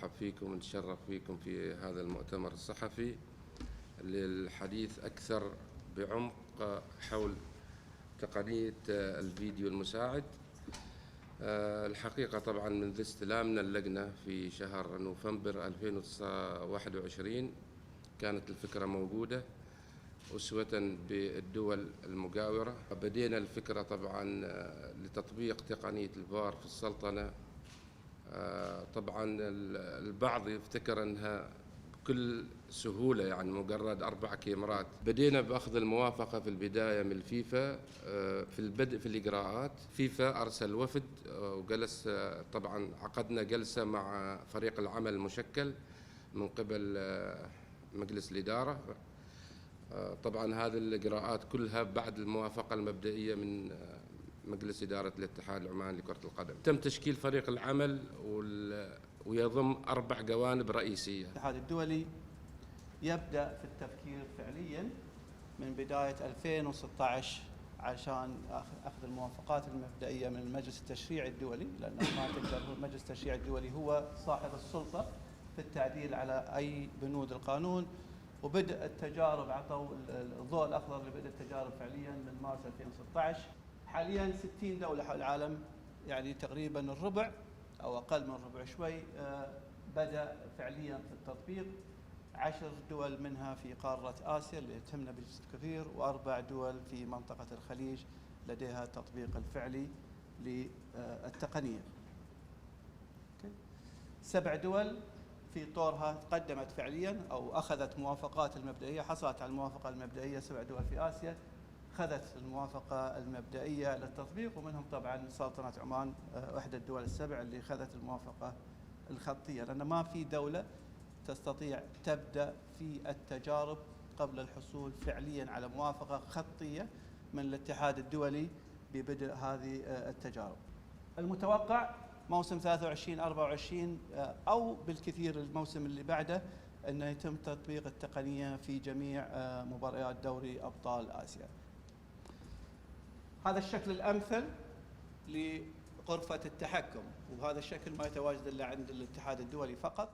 نرحب فيكم ونتشرف فيكم في هذا المؤتمر الصحفي للحديث أكثر بعمق حول تقنية الفيديو المساعد. الحقيقة طبعا منذ استلامنا اللجنة في شهر نوفمبر 2021 كانت الفكرة موجودة أسوة بالدول المجاورة. بدينا الفكرة طبعا لتطبيق تقنية الفار في السلطنة. طبعا البعض يفتكر أنها بكل سهولة، يعني مجرد 4 كاميرات. بدينا بأخذ الموافقة في البداية من الفيفا في البدء في الإجراءات. فيفا أرسل وفد وجلس، طبعا عقدنا جلسة مع فريق العمل المشكل من قبل مجلس الإدارة. طبعا هذه الإجراءات كلها بعد الموافقة المبدئية من مجلس إدارة الاتحاد العماني لكرة القدم. تم تشكيل فريق العمل ويضم 4 جوانب رئيسية. الاتحاد الدولي يبدأ في التفكير فعليا من بداية 2016 عشان أخذ الموافقات المبدئية من المجلس التشريعي الدولي، لأن ما تقدر المجلس التشريعي الدولي هو صاحب السلطة في التعديل على أي بنود القانون. وبدأ التجارب، عطوا الضوء الأخضر لبدء التجارب فعليا من مارس 2016. حاليا 60 دولة حول العالم، يعني تقريبا الربع أو أقل من الربع شوي بدأ فعليا في التطبيق. 10 دول منها في قارة آسيا اللي تهمنا بشكل كثير، و4 دول في منطقة الخليج لديها التطبيق الفعلي للتقنية. 7 دول في طورها قدمت فعليا أو أخذت موافقات المبدئية، حصلت على الموافقة المبدئية. 7 دول في آسيا أخذت الموافقة المبدئية للتطبيق، ومنهم طبعا سلطنة عمان، إحدى الدول ال7 اللي أخذت الموافقة الخطية، لأن ما في دولة تستطيع تبدأ في التجارب قبل الحصول فعليا على موافقة خطية من الاتحاد الدولي ببدء هذه التجارب. المتوقع موسم 23-24 أو بالكثير الموسم اللي بعده أنه يتم تطبيق التقنية في جميع مباريات دوري أبطال آسيا. هذا الشكل الأمثل لغرفة التحكم، وهذا الشكل ما يتواجد إلا عند الاتحاد الدولي فقط.